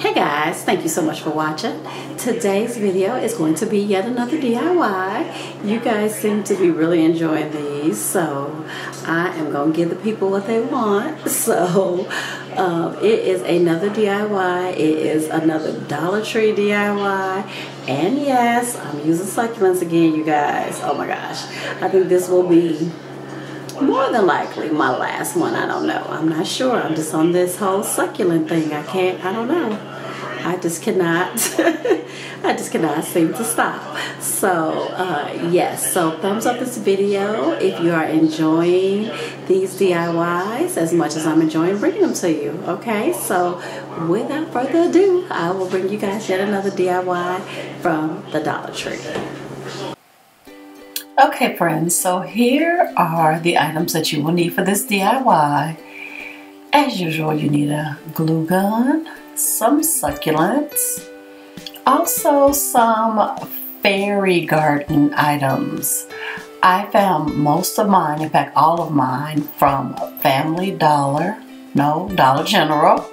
Hey guys, thank you so much for watching. Today's video is going to be yet another DIY. You guys seem to be really enjoying these, so I am going to give the people what they want. So it is another DIY. It is another Dollar Tree DIY. And yes, I'm using succulents again, you guys. Oh my gosh. I think this will be more than likely my last one. I don't know. I'm not sure. I'm just on this whole succulent thing. I don't know. I just cannot I just cannot seem to stop. So yes, so thumbs up this video if you are enjoying these DIYs as much as I'm enjoying bringing them to you. Okay, so without further ado, I will bring you guys yet another DIY from the Dollar Tree. Okay friends, so here are the items that you will need for this DIY. As usual, you need a glue gun, some succulents, also some fairy garden items. I found most of mine, in fact all of mine, from Dollar General.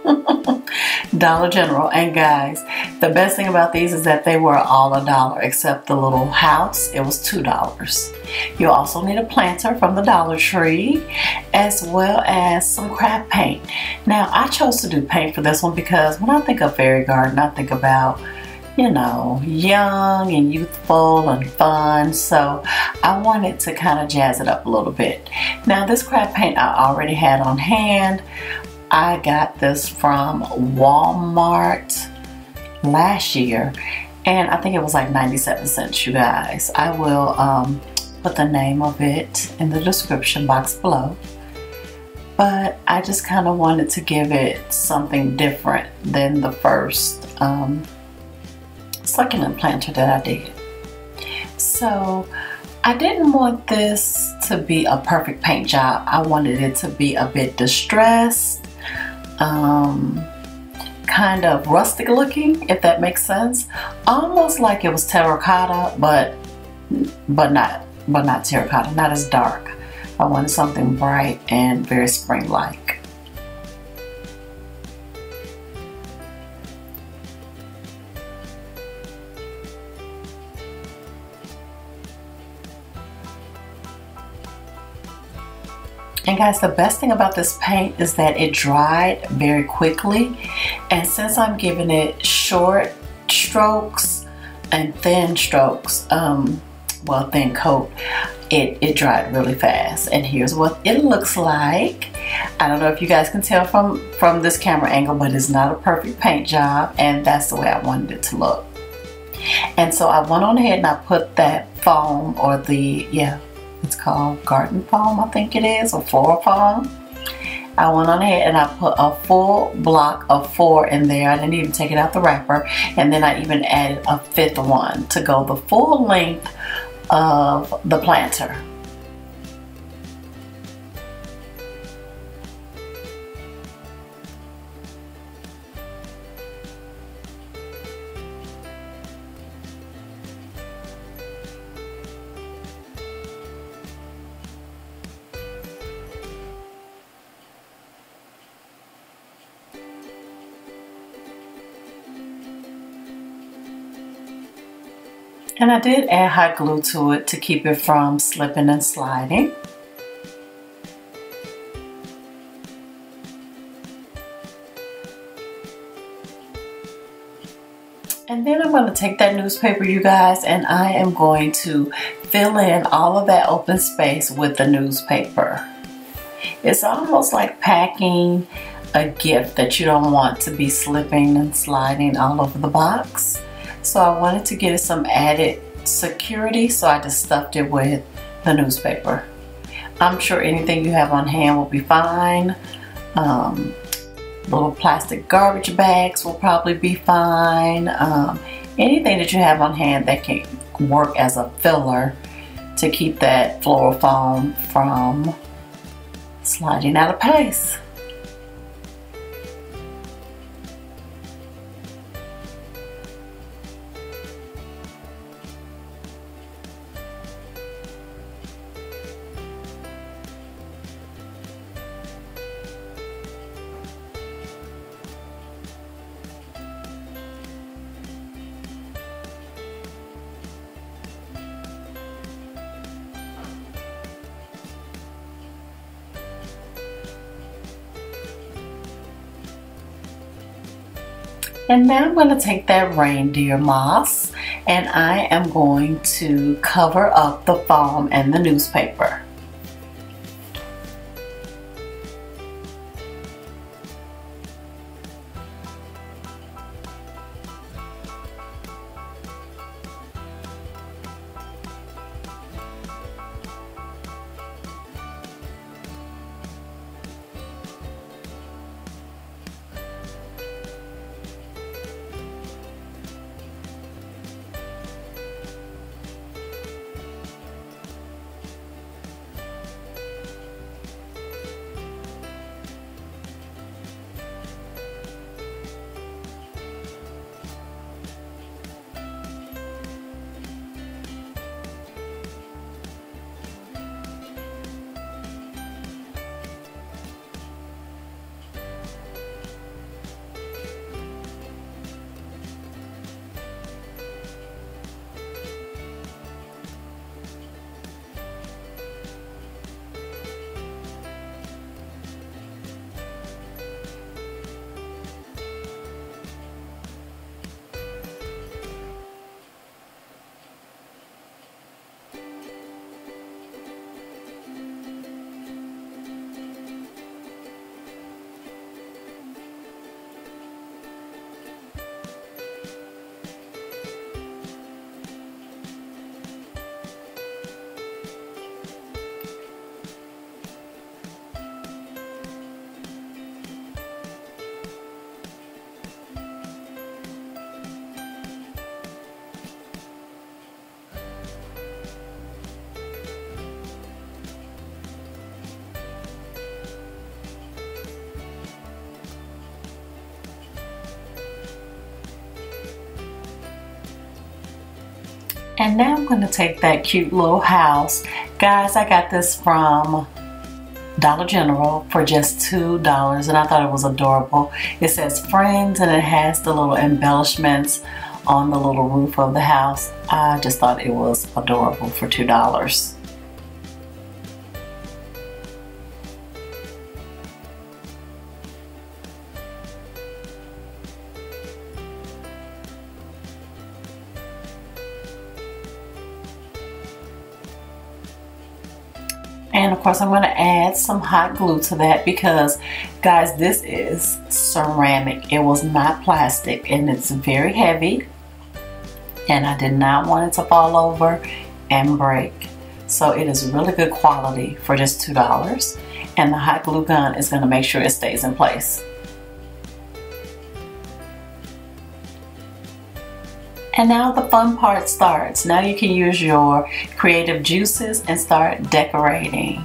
Dollar General. And guys, the best thing about these is that they were all $1 except the little house. It was $2. You'll also need a planter from the Dollar Tree, as well as some craft paint. Now I chose to do paint for this one because when I think of fairy garden, I think about, you know, young and youthful and fun, so I wanted to kind of jazz it up a little bit. Now this craft paint I already had on hand. I got this from Walmart last year, and I think it was like 97 cents, you guys. I will put the name of it in the description box below. But I just kind of wanted to give it something different than the first succulent planter that I did. So I didn't want this to be a perfect paint job. I wanted it to be a bit distressed, kind of rustic looking, if that makes sense. Almost like it was terracotta, but not terracotta, not as dark. I wanted something bright and very spring-like. And guys, the best thing about this paint is that it dried very quickly, and since I'm giving it short strokes and thin strokes, well, thin coat, it dried really fast. And here's what it looks like. I don't know if you guys can tell from this camera angle, but it's not a perfect paint job, and that's the way I wanted it to look. And so I went on ahead and I put that foam, or the, it's called garden foam, I think it is, or floral foam. I went on ahead and I put a full block of 4 in there. I didn't even take it out the wrapper. And then I even added a 5th one to go the full length of the planter. And I did add hot glue to it to keep it from slipping and sliding. And then I'm going to take that newspaper, you guys, and I am going to fill in all of that open space with the newspaper. It's almost like packing a gift that you don't want to be slipping and sliding all over the box. So I wanted to give it some added security, so I just stuffed it with the newspaper. I'm sure anything you have on hand will be fine. Little plastic garbage bags will probably be fine. Anything that you have on hand that can work as a filler to keep that floral foam from sliding out of place. And now I'm going to take that reindeer moss and I am going to cover up the foam and the newspaper. And now I'm going to take that cute little house. Guys, I got this from Dollar General for just $2 and I thought it was adorable. It says friends and it has the little embellishments on the little roof of the house. I just thought it was adorable for $2. And of course I'm going to add some hot glue to that because guys, this is ceramic. It was not plastic and it's very heavy and I did not want it to fall over and break. So it is really good quality for just $2 and the hot glue gun is going to make sure it stays in place. And now the fun part starts. Now you can use your creative juices and start decorating.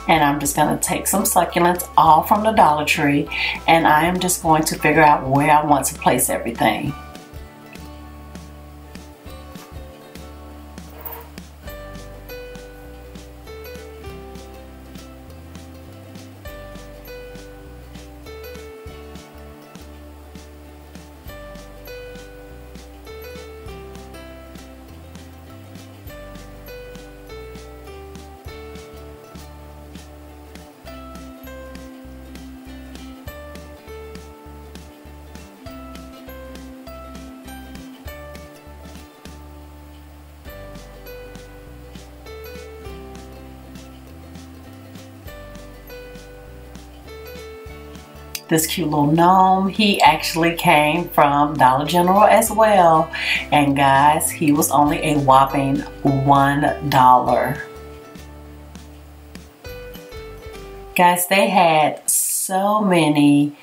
And I'm just going to take some succulents all from the Dollar Tree and I am just going to figure out where I want to place everything. This cute little gnome, he actually came from Dollar General as well. And guys, he was only a whopping $1. Guys, they had so many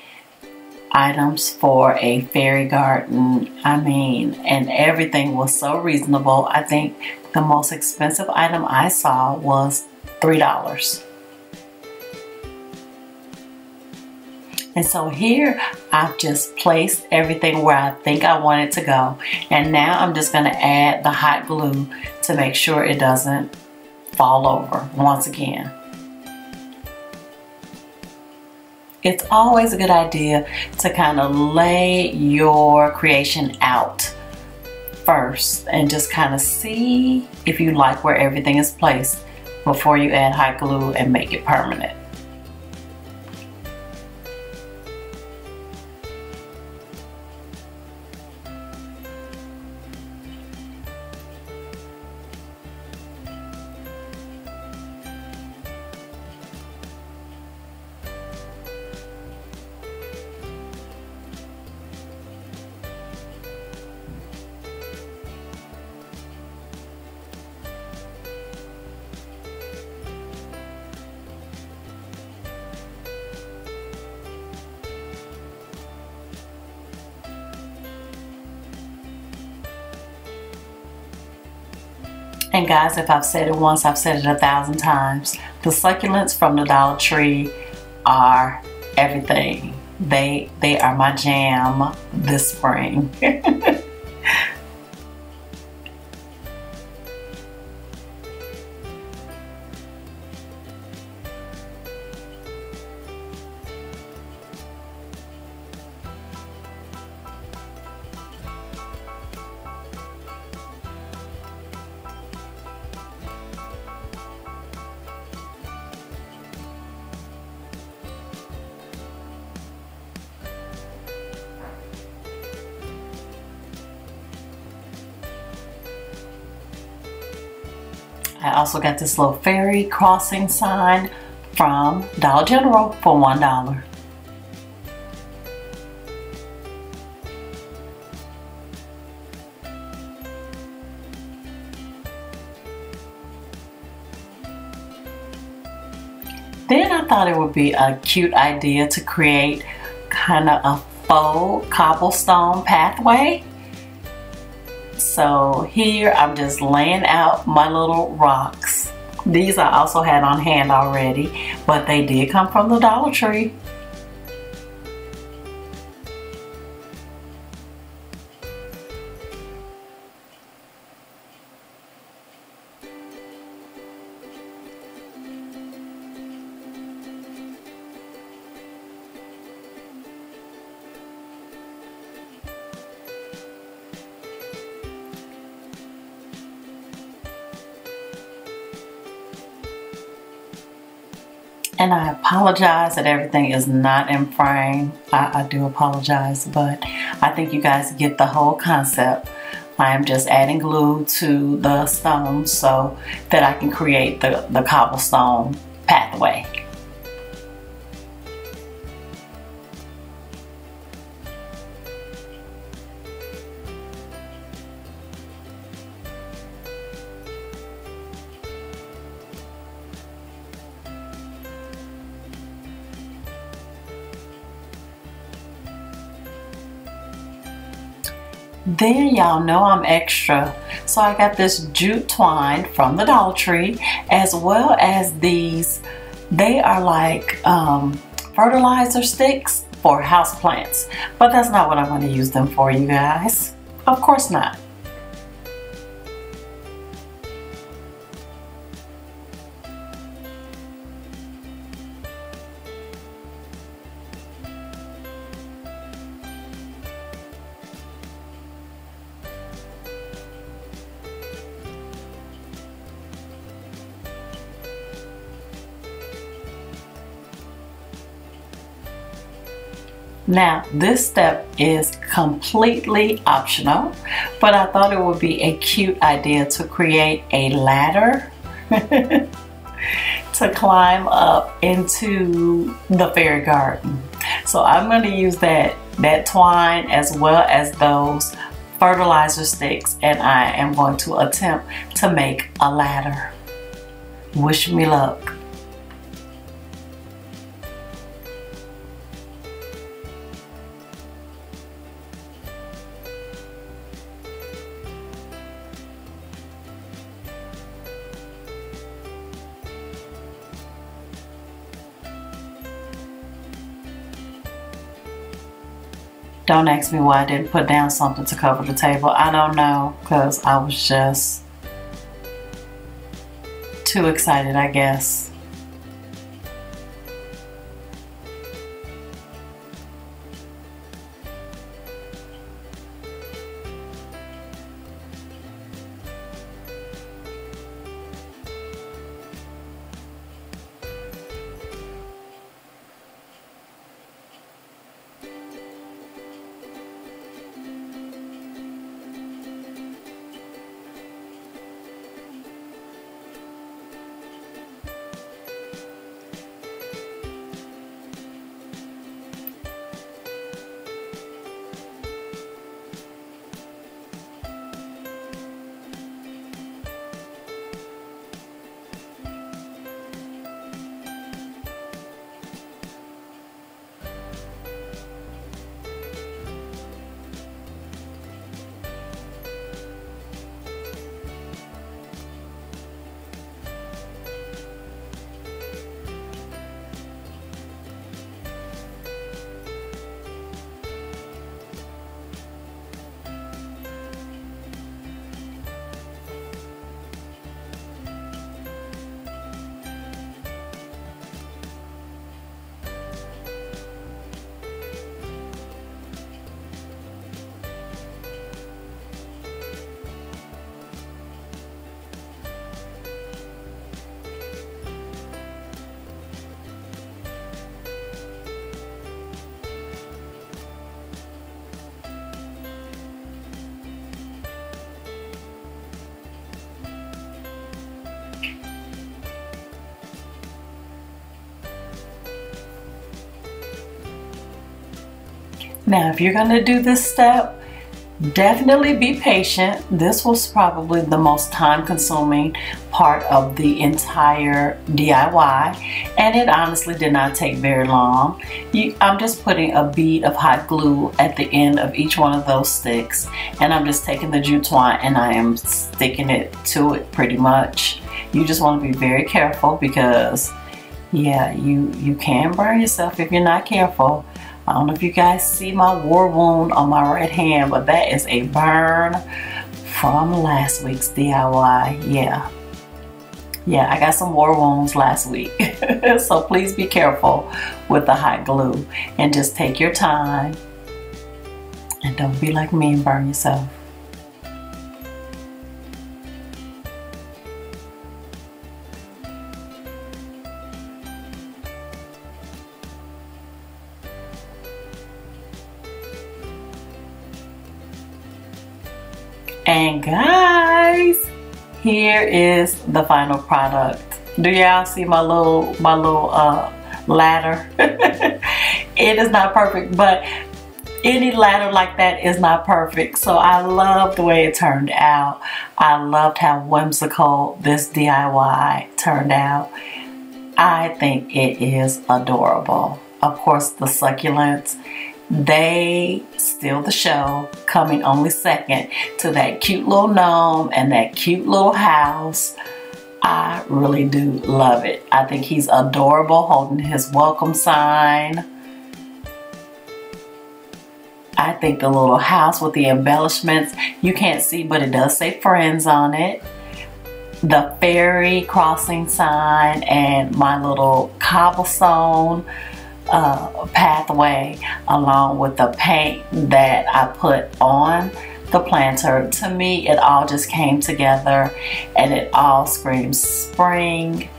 items for a fairy garden. I mean, and everything was so reasonable. I think the most expensive item I saw was $3. And so here I've just placed everything where I think I want it to go. And now I'm just going to add the hot glue to make sure it doesn't fall over once again. It's always a good idea to kind of lay your creation out first and just kind of see if you like where everything is placed before you add hot glue and make it permanent. And guys, if I've said it once, I've said it 1,000 times. The succulents from the Dollar Tree are everything. They are my jam this spring. I also got this little ferry crossing sign from Dollar General for $1. Then I thought it would be a cute idea to create kind of a faux cobblestone pathway. So here I'm just laying out my little rocks. These I also had on hand already, but they did come from the Dollar Tree. And I apologize that everything is not in frame. I do apologize, but I think you guys get the whole concept. I am just adding glue to the stones so that I can create the cobblestone pathway. Then y'all know I'm extra, so I got this jute twine from the Dollar Tree, as well as these. They are like fertilizer sticks for houseplants, but that's not what I'm going to use them for, you guys. Of course not. Now, this step is completely optional, but I thought it would be a cute idea to create a ladder to climb up into the fairy garden. So I'm going to use that twine as well as those fertilizer sticks, and I am going to attempt to make a ladder. Wish me luck. Don't ask me why I didn't put down something to cover the table. I don't know, because I was just too excited, I guess. Now, if you're going to do this step, definitely be patient. This was probably the most time-consuming part of the entire DIY, and it honestly did not take very long. I'm just putting a bead of hot glue at the end of each one of those sticks, and I'm just taking the jute twine and I am sticking it to it pretty much. You just want to be very careful because, yeah, you can burn yourself if you're not careful. I don't know if you guys see my war wound on my right hand, but that is a burn from last week's DIY. Yeah, I got some war wounds last week. So please be careful with the hot glue and just take your time and don't be like me and burn yourself. And guys, here is the final product. Do y'all see my little ladder? It is not perfect, but any ladder like that is not perfect. So I love the way it turned out. I loved how whimsical this DIY turned out. I think it is adorable. Of course, the succulents, they steal the show, coming only second to that cute little gnome and that cute little house. I really do love it. I think he's adorable holding his welcome sign. I think the little house with the embellishments, you can't see, but it does say friends on it. The ferry crossing sign and my little cobblestone pathway along with the paint that I put on the planter. To me, it all just came together and it all screams spring.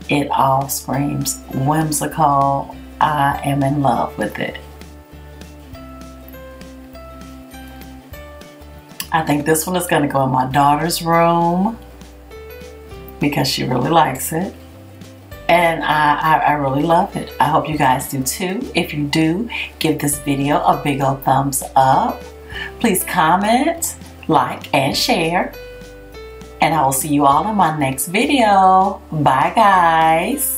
It all screams whimsical. I am in love with it. I think this one is going to go in my daughter's room because she really likes it. And I really love it. I hope you guys do too. If you do, give this video a big old thumbs up. Please comment, like, and share. And I will see you all in my next video. Bye, guys.